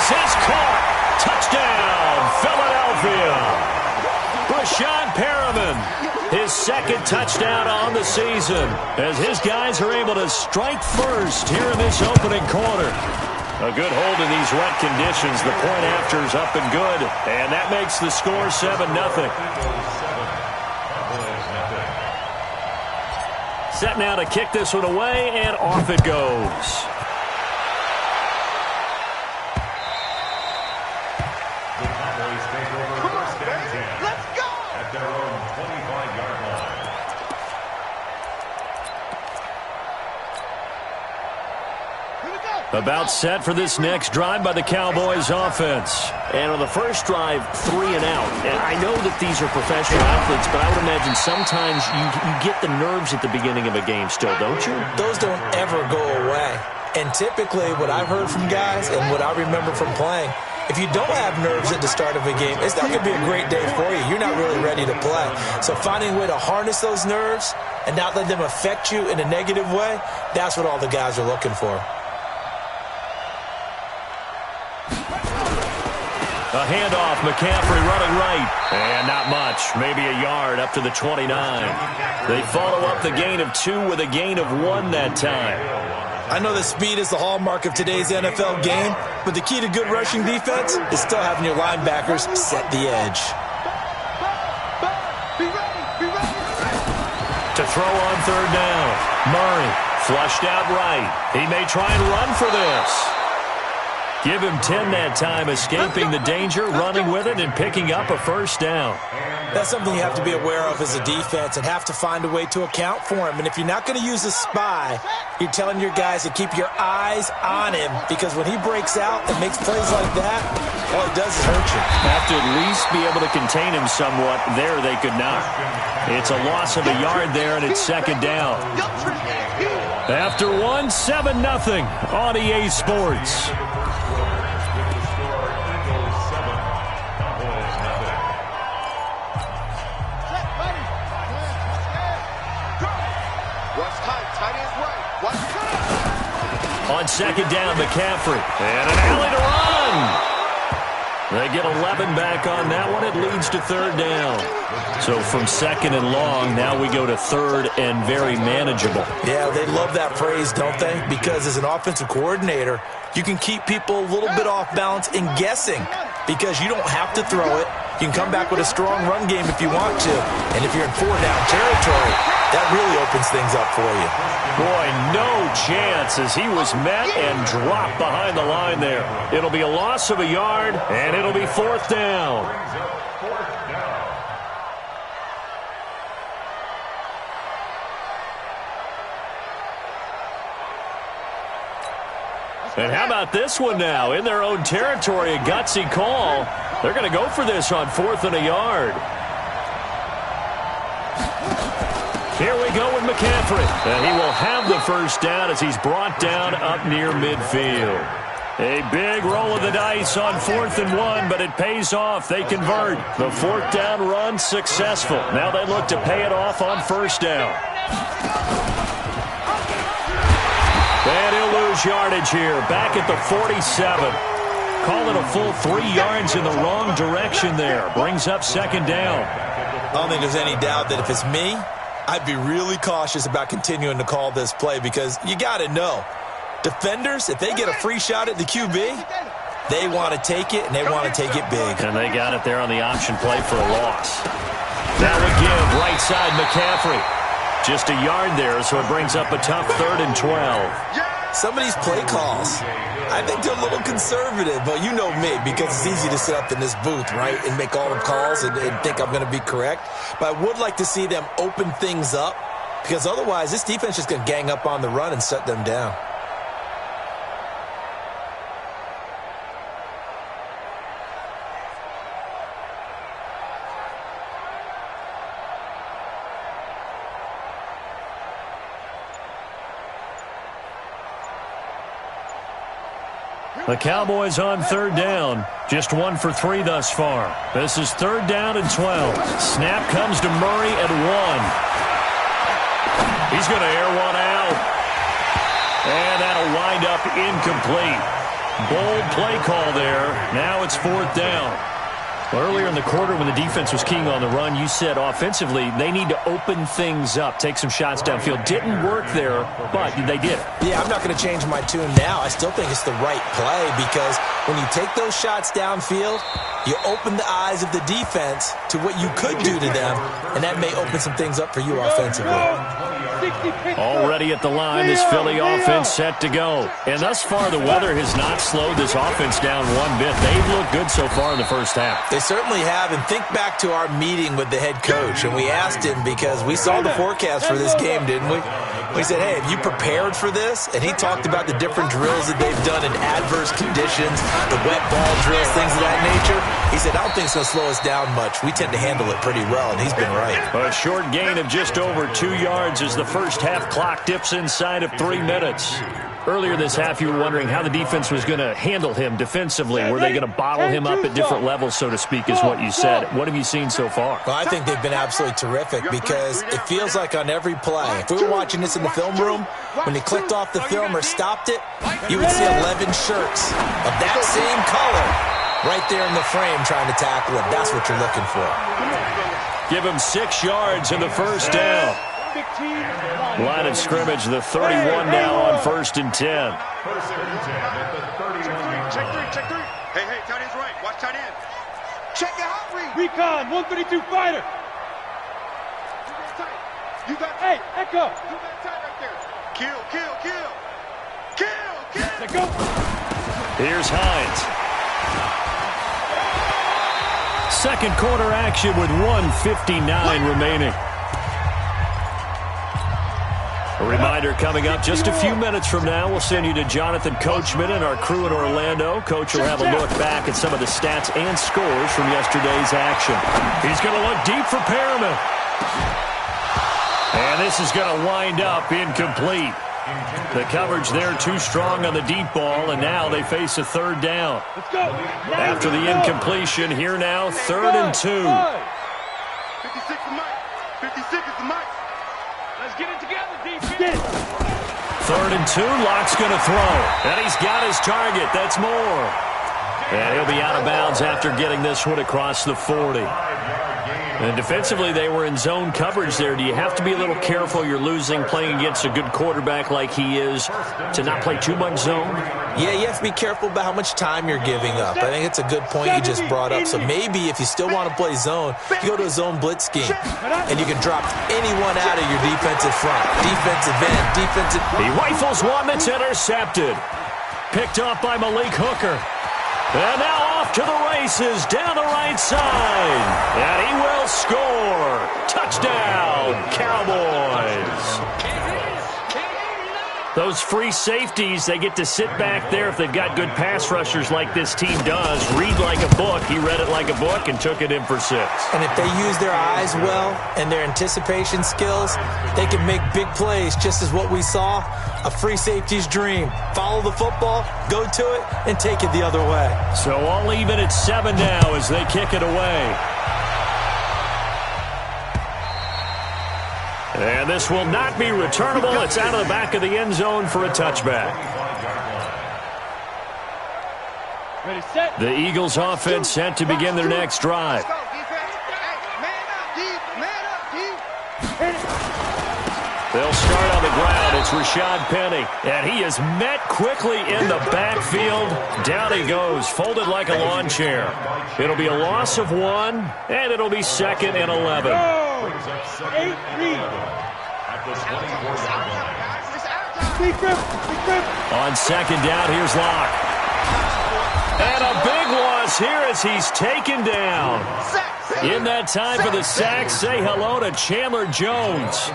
This is caught. Touchdown, Philadelphia. Brashad Perriman, his second touchdown on the season, as his guys are able to strike first here in this opening quarter. A good hold in these wet conditions. The point after is up and good, and that makes the score 7-0. Set now to kick this one away, and off it goes. About set for this next drive by the Cowboys offense. And on the first drive, 3 and out. And I know that these are professional athletes, but I would imagine sometimes you get the nerves at the beginning of a game still, don't you? Those don't ever go away. And typically what I've heard from guys and what I remember from playing, if you don't have nerves at the start of a game, it's not going to be a great day for you. You're not really ready to play. So finding a way to harness those nerves and not let them affect you in a negative way, that's what all the guys are looking for. A handoff, McCaffrey running right. And not much, maybe a yard up to the 29. They follow up the gain of 2 with a gain of 1 that time. I know that speed is the hallmark of today's NFL game, but the key to good rushing defense is still having your linebackers set the edge. To throw on third down, Murray flushed out right. He may try and run for this. Give him 10 that time, escaping the danger, running with it, and picking up a first down. That's something you have to be aware of as a defense and have to find a way to account for him. And if you're not going to use a spy, you're telling your guys to keep your eyes on him, because when he breaks out and makes plays like that, all it does is hurt you. Have to at least be able to contain him somewhat. There they could not. It's a loss of a yard there, and it's second down. After 1, 7-0 on EA Sports. On second down, McCaffrey. And an alley to run. They get 11 back on that one. It leads to third down. So from second and long, now we go to third and very manageable. Yeah, they love that phrase, don't they? Because as an offensive coordinator, you can keep people a little bit off balance and guessing, because you don't have to throw it. You can come back with a strong run game if you want to. And if you're in 4-down territory, that really opens things up for you. Boy, no chance as he was met and dropped behind the line there. It'll be a loss of a yard, and it'll be fourth down. And how about this one now? In their own territory, a gutsy call. They're going to go for this on 4th and a yard. Here we go with McCaffrey. And he will have the first down as he's brought down up near midfield. A big roll of the dice on 4th and 1, but it pays off. They convert. The 4th down run successful. Now they look to pay it off on first down. And he'll lose yardage here. Back at the 47. Call it a full 3 yards in the wrong direction there. Brings up second down. I don't think there's any doubt that if it's me, I'd be really cautious about continuing to call this play, because you got to know, defenders, if they get a free shot at the QB, they want to take it, and they want to take it big. And they got it there on the option play for a loss. Now again, right side McCaffrey. Just a yard there, so it brings up a tough 3rd and 12. Some of these play calls, I think they're a little conservative, but you know me, because it's easy to sit up in this booth, right, and make all the calls and think I'm going to be correct. But I would like to see them open things up, because otherwise this defense is going to gang up on the run and shut them down. The Cowboys on 3rd down. Just 1 for 3 thus far. This is 3rd down and 12. Snap comes to Murray at 1. He's going to air one out. And that'll wind up incomplete. Bold play call there. Now it's 4th down. Earlier in the quarter when the defense was keying on the run, you said offensively they need to open things up, take some shots downfield. Didn't work there, but they did it. Yeah, I'm not going to change my tune now. I still think it's the right play because when you take those shots downfield, you open the eyes of the defense to what you could do to them, and that may open some things up for you offensively. Already at the line, this Philly offense set to go. And thus far, the weather has not slowed this offense down one bit. They've looked good so far in the first half. They certainly have, and think back to our meeting with the head coach, and we asked him because we saw the forecast for this game, didn't we? We said, hey, have you prepared for this? And he talked about the different drills that they've done in adverse conditions, the wet ball drills, things of that nature. He said, I don't think it's going to slow us down much. We tend to handle it pretty well, and he's been right. A short gain of just over 2 yards as the first half clock dips inside of 3 minutes. Earlier this half, you were wondering how the defense was going to handle him defensively. Were they going to bottle him up at different levels, so to speak, is what you said. What have you seen so far? Well, I think they've been absolutely terrific because it feels like on every play, if we were watching this in the film room, when he clicked off the film or stopped it, you would see 11 shirts of that same color right there in the frame trying to tackle him. That's what you're looking for. Give him 6 yards in the first down. Line of scrimmage, the 31 now on 1st and 10. Check three. Hey, tight end's right. Watch tight end. Check your hot read. Recon, 132 fighter. You got Hey, Echo. You got tight right there. Kill. Let's go. Here's Hines. Second quarter action with 1:59 remaining. A reminder coming up just a few minutes from now. We'll send you to Jonathan Coachman and our crew in Orlando. Coach will have a look back at some of the stats and scores from yesterday's action. He's going to look deep for Perriman. And this is going to wind up incomplete. The coverage there too strong on the deep ball, and now they face a 3rd down. Let's go. After the incompletion, here now, 3rd and 2. 56 is Mike. 56 is the Mike. Let's get it together, defense. 3rd and 2, Locke's going to throw. And he's got his target. That's more. And he'll be out of bounds after getting this one across the 40. And defensively, they were in zone coverage there. Do you have to be a little careful? You're losing, playing against a good quarterback like he is, to not play too much zone? Yeah, you have to be careful about how much time you're giving up. I think it's a good point you just brought up. So maybe if you still want to play zone, you go to a zone blitz scheme, and you can drop anyone out of your defensive front. Defensive end, defensive... He rifles one that's intercepted. Picked off by Malik Hooker. And now off to the races down the right side. And he will score. Touchdown, Cowboys. Those free safeties, they get to sit back there if they've got good pass rushers like this team does. Read like a book. He read it like a book and took it in for 6. And if they use their eyes well and their anticipation skills, they can make big plays, just as what we saw. A free safety's dream. Follow the football, go to it, and take it the other way. So all even at 7 now as they kick it away. And this will not be returnable. It's out of the back of the end zone for a touchback. Ready, set. The Eagles offense set to begin their next drive. They'll start on the ground. It's Rashad Penny. And he is met quickly in the backfield. Down he goes, folded like a lawn chair. It'll be a loss of 1, and it'll be 2nd and 11. 8-3. On 2nd down, here's Locke. And a big loss here as he's taken down. In that time for the sack, say hello to Chandler Jones.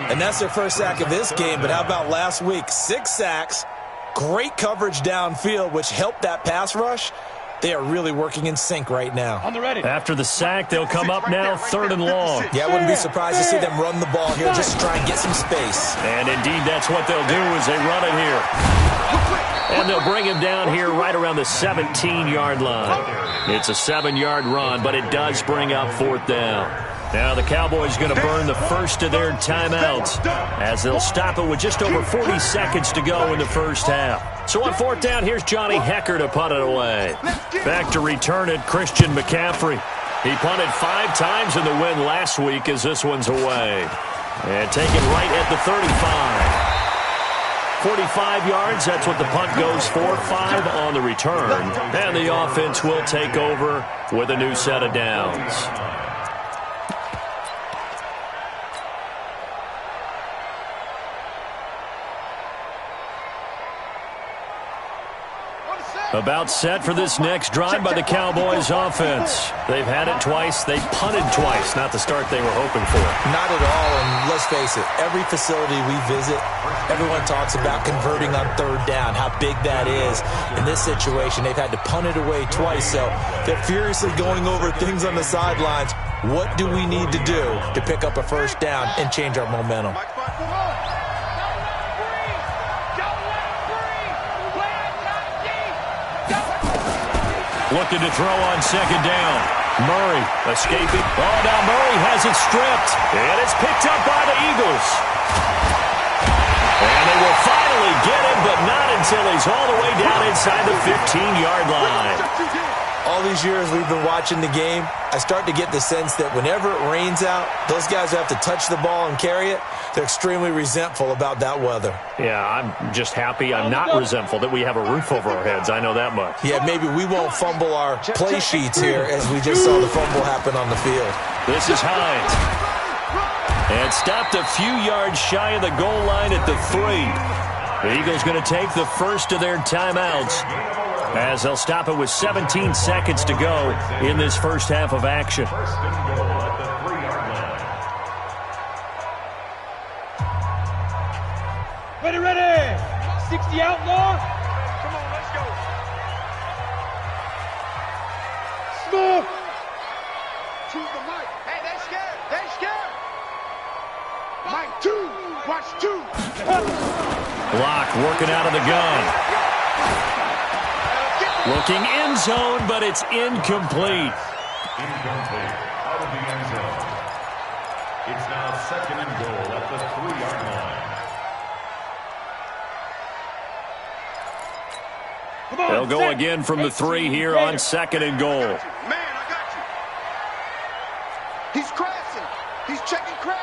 And that's their first sack of this game, but how about last week? 6 sacks, great coverage downfield, which helped that pass rush. They are really working in sync right now. On the ready. After the sack, they'll come up now 3rd and long. Yeah, I wouldn't be surprised to see them run the ball here, just to try and get some space. And indeed, that's what they'll do as they run it here. And they'll bring him down here right around the 17-yard line. It's a 7-yard run, but it does bring up 4th down. Now the Cowboys going to burn the first of their timeouts as they'll stop it with just over 40 seconds to go in the first half. So on fourth down, here's Johnny Hecker to punt it away. Back to return it, Christian McCaffrey. He punted 5 times in the win last week as this one's away. And taken right at the 35. 45 yards, that's what the punt goes for. 5 on the return. And the offense will take over with a new set of downs. About set for this next drive by the Cowboys offense. They've had it twice. They punted twice. Not the start they were hoping for. Not at all, and let's face it, every facility we visit, everyone talks about converting on third down, how big that is. In this situation, they've had to punt it away twice, so they're furiously going over things on the sidelines. What do we need to do to pick up a first down and change our momentum? Looking to throw on second down. Murray escaping. Oh, now Murray has it stripped. And it's picked up by the Eagles. And they will finally get him, but not until he's all the way down inside the 15-yard line. All these years we've been watching the game, I start to get the sense that whenever it rains out, those guys who have to touch the ball and carry it, they're extremely resentful about that weather. Yeah, I'm just happy I'm not resentful that we have a roof over our heads. I know that much. Yeah, maybe we won't fumble our play sheets here as we just saw the fumble happen on the field. This is Hines. And stopped a few yards shy of the goal line at the 3. The Eagles going to take the first of their timeouts as they'll stop it with 17 seconds to go in this first half of action. Ready. 60 outlaw. Come on, let's go. Smooth. To the mic. Hey, they scared. Mike 2. Watch 2. Block working out of the gun. Looking end zone, but it's incomplete. Incomplete. Out of the end zone. It's now second and goal at the 3-yard line. They'll go again from the 3 here on second and goal. Man, I got you. He's crashing. He's checking crash.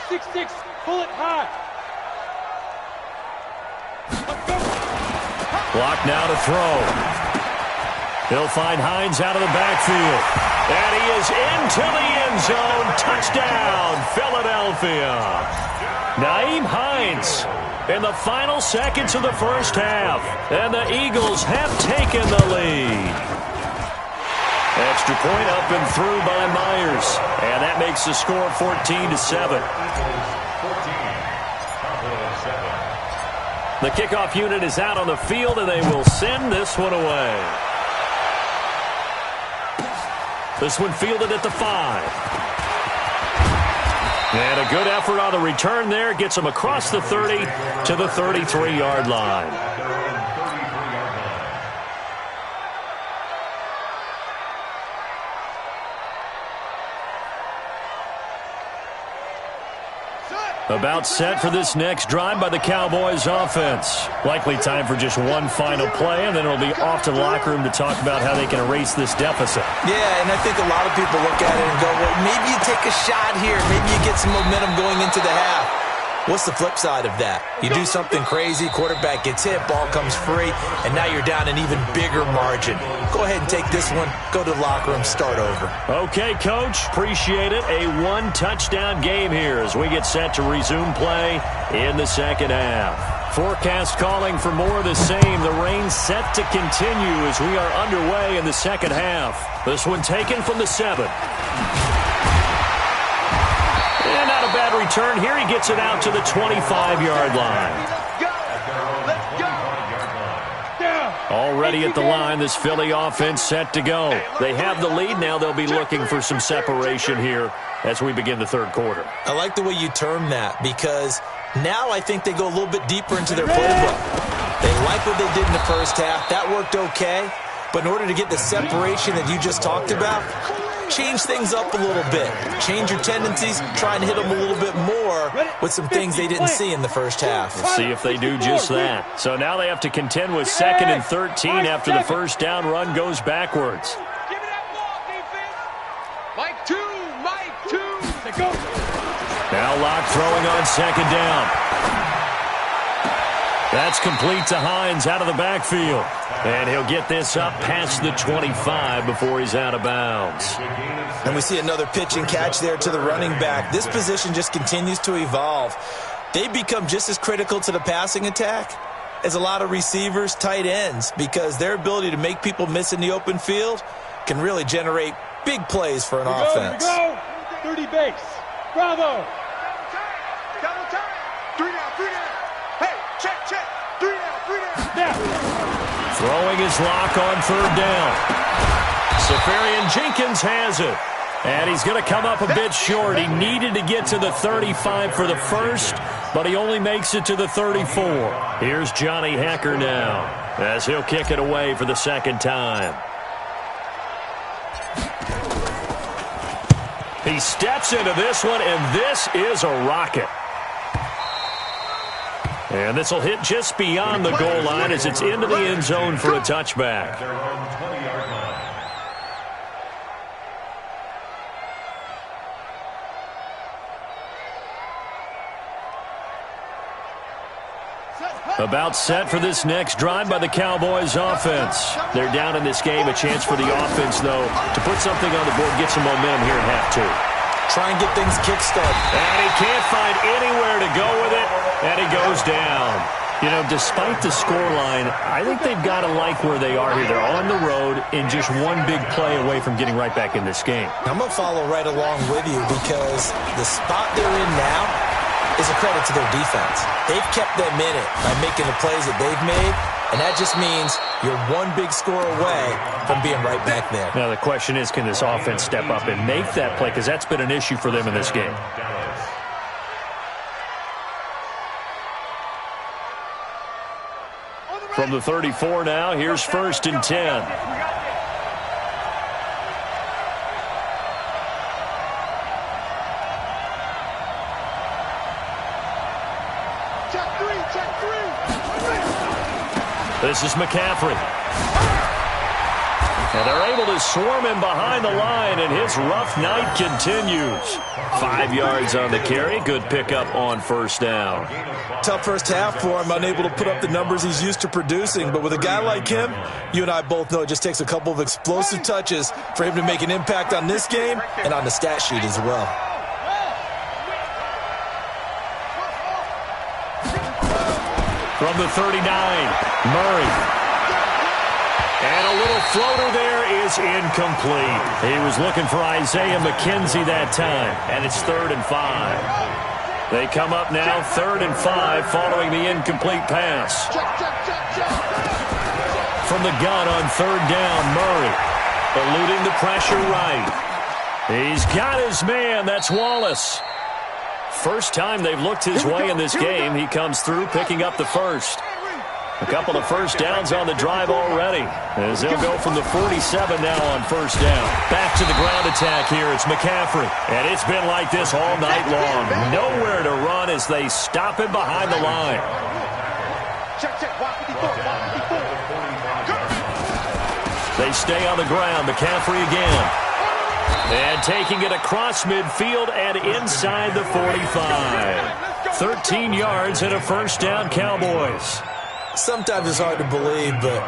6'6", pull it high. Block now to throw. He'll find Hines out of the backfield. And he is into the end zone. Touchdown, Philadelphia. Nyheim Hines in the final seconds of the first half. And the Eagles have taken the lead. Extra point up and through by Myers. And that makes the score 14-7. The kickoff unit is out on the field, and they will send this one away. This one fielded at the 5. And a good effort on the return there. Gets him across the 30 to the 33-yard line. About set for this next drive by the Cowboys offense. Likely time for just one final play, and then it'll be off to the locker room to talk about how they can erase this deficit. Yeah, and I think a lot of people look at it and go, well, maybe you take a shot here. Maybe you get some momentum going into the half. What's the flip side of that? You do something crazy, quarterback gets hit, ball comes free, and now you're down an even bigger margin. Go ahead and take this one, go to the locker room, start over. Okay, Coach, appreciate it. A one-touchdown game here as we get set to resume play in the second half. Forecast calling for more of the same. The rain set to continue as we are underway in the second half. This one taken from the 7. And not a bad return here. He gets it out to the 25-yard line. Already at the line, this Philly offense set to go. They have the lead. Now they'll be looking for some separation here as we begin the third quarter. I like the way you term that because now I think they go a little bit deeper into their playbook. They like what they did in the first half. That worked okay. But in order to get the separation that you just talked about, change things up a little bit. Change your tendencies, try and hit them a little bit more with some things they didn't see in the first half. We'll see if they do just that. So now they have to contend with 2nd and 13 after the first down run goes backwards. Give me that ball, defense. Mike 2, Mike 2. Go. Now Locke throwing on 2nd down. That's complete to Hines out of the backfield. And he'll get this up past the 25 before he's out of bounds. And we see another pitch and catch there to the running back. This position just continues to evolve. They become just as critical to the passing attack as a lot of receivers, tight ends, because their ability to make people miss in the open field can really generate big plays for an offense. Here we go. 30 base. Bravo. Double time. 3 down, 3 down. Hey, check. 3 down. Now. Throwing his Lock on 3rd down. Safarian Jenkins has it. And he's going to come up a bit short. He needed to get to the 35 for the first, but he only makes it to the 34. Here's Johnny Hecker now as he'll kick it away for the 2nd time. He steps into this one, and this is a rocket. And this will hit just beyond the goal line as it's into the end zone for a touchback. About set for this next drive by the Cowboys offense. They're down in this game. A chance for the offense, though, to put something on the board, get some momentum here at half 2. Try and get things kick-started. And he can't find anywhere to go with it, and he goes down. You know, despite the scoreline, I think they've got to like where they are here. They're on the road and just one big play away from getting right back in this game. I'm going to follow right along with you because the spot they're in now is a credit to their defense. They've kept them in it by making the plays that they've made, and that just means you're one big score away from being right back there. Now, the question is, can this offense step up and make that play? Because that's been an issue for them in this game. From the 34 now, here's 1st and 10. This is McCaffrey. And they're able to swarm him behind the line, and his rough night continues. 5 yards on the carry. Good pickup on 1st down. Tough first half for him, unable to put up the numbers he's used to producing. But with a guy like him, you and I both know it just takes a couple of explosive touches for him to make an impact on this game and on the stat sheet as well. From the 39, Murray. And a little floater there is incomplete. He was looking for Isaiah McKenzie that time, and it's 3rd and 5. They come up now 3rd and 5 following the incomplete pass. From the gun on 3rd down, Murray eluding the pressure right. He's got his man. That's Wallace. First time they've looked his way in this game. He comes through picking up the first. A couple of first downs on the drive already as they'll go from the 47 now on 1st down. Back to the ground attack here. It's McCaffrey. And it's been like this all night long. Nowhere to run as they stop him behind the line. They stay on the ground. McCaffrey again. And taking it across midfield and inside the 45. 13 yards and a 1st down, Cowboys. Sometimes it's hard to believe, but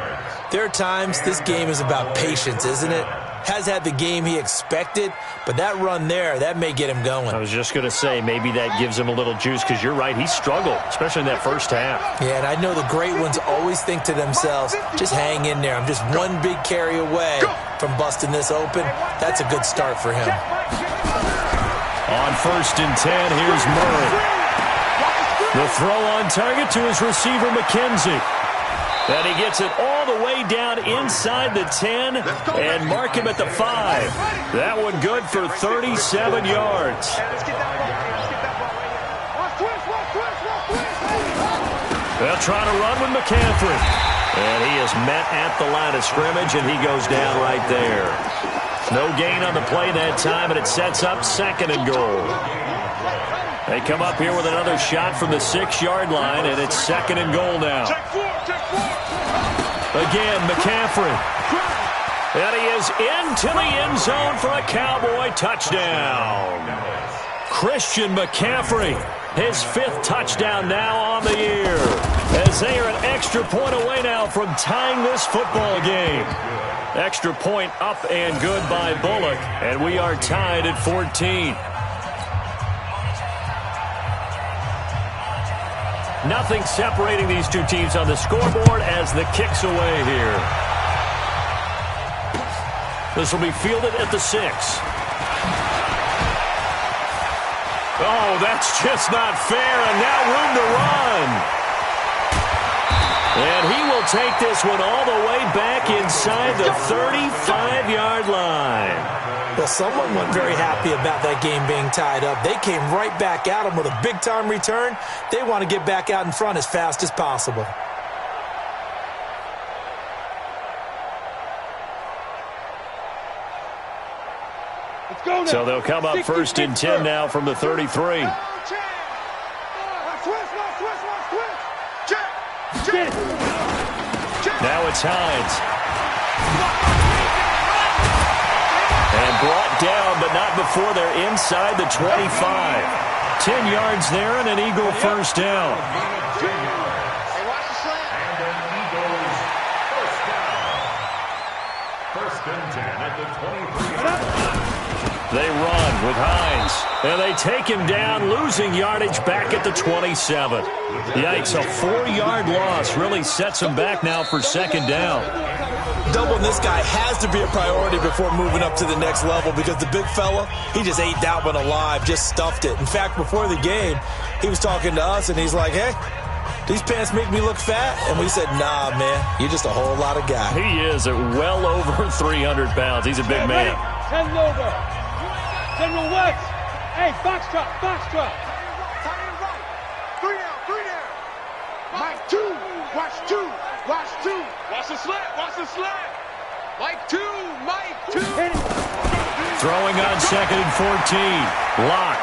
there are times this game is about patience, isn't it? Has had the game he expected, but that run there, that may get him going. I was just going to say, maybe that gives him a little juice, because you're right, he struggled, especially in that first half. Yeah, and I know the great ones always think to themselves, just hang in there. I'm just one big carry away from busting this open. That's a good start for him. On 1st and 10, here's Murray. The throw on target to his receiver, McKenzie. And he gets it all the way down inside the 10 and mark him at the 5. That one good for 37 yards. They'll try to run with McCaffrey. And he is met at the line of scrimmage, and he goes down right there. No gain on the play that time, and it sets up 2nd and goal. They come up here with another shot from the 6-yard line, and it's 2nd and goal now. Again, McCaffrey. And he is into the end zone for a Cowboy touchdown. Christian McCaffrey, his 5th touchdown now on the year, as they are an extra point away now from tying this football game. Extra point up and good by Bullock, and we are tied at 14. Nothing separating these two teams on the scoreboard as the kick's away here. This will be fielded at the 6. Oh, that's just not fair, and now room to run. And he will take this one all the way back inside the 35-yard line. Well, someone wasn't very happy about that game being tied up. They came right back at him with a big-time return. They want to get back out in front as fast as possible. So they'll come up 1st and 10 now from the 33. Now it's Hines. And brought down, but not before they're inside the 25. 10 yards there and an Eagle first down. First and 10 at the 23. They run with Hines, and they take him down, losing yardage back at the 27. Yikes, a 4-yard loss really sets him back now for 2nd down. Doubling this guy has to be a priority before moving up to the next level because the big fella, he just ate that one alive, just stuffed it. In fact, before the game, he was talking to us, and he's like, hey, these pants make me look fat? And we said, nah, man, you're just a whole lot of guy. He is at well over 300 pounds. He's a big man. 10 over. General West. Hey, box drop, box drop. Tight end right. 3 down, 3 down. Mike 2. Watch 2. Watch 2. Watch the slant. Watch the slant. Mike 2. Mike 2. Throwing on 2nd and 14. Lock.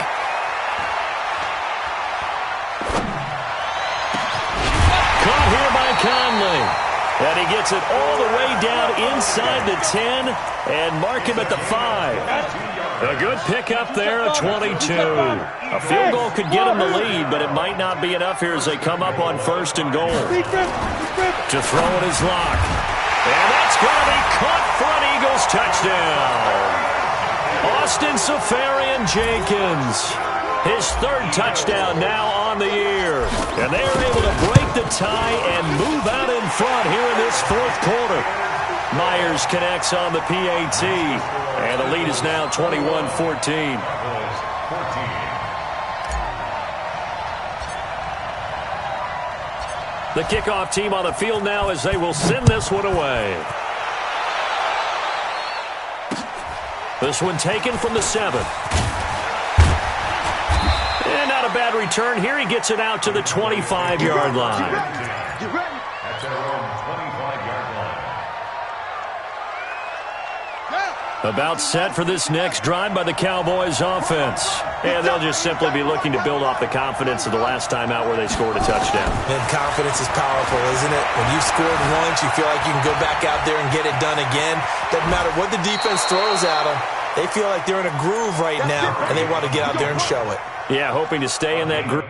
Caught here by Conley. And he gets it all the way down inside the 10 and mark him at the 5. A good pickup there at 22. A field goal could get him the lead, but it might not be enough here as they come up on 1st and goal. To throw in his lock. And that's going to be caught for an Eagles touchdown. Austin Safarian-Jenkins. His 3rd touchdown now on the year. And they are able to break the tie and move out in front here in this 4th quarter. Myers connects on the PAT. And the lead is now 21-14. The kickoff team on the field now as they will send this one away. This one taken from the 7. And not a bad return here. He gets it out to the 25-yard line. You ready? At their own 25-yard line. About set for this next drive by the Cowboys offense. And they'll just simply be looking to build off the confidence of the last time out where they scored a touchdown. And confidence is powerful, isn't it? When you've scored once, you feel like you can go back out there and get it done again. Doesn't matter what the defense throws at them. They feel like they're in a groove right now, and they want to get out there and show it. Yeah, hoping to stay in that groove.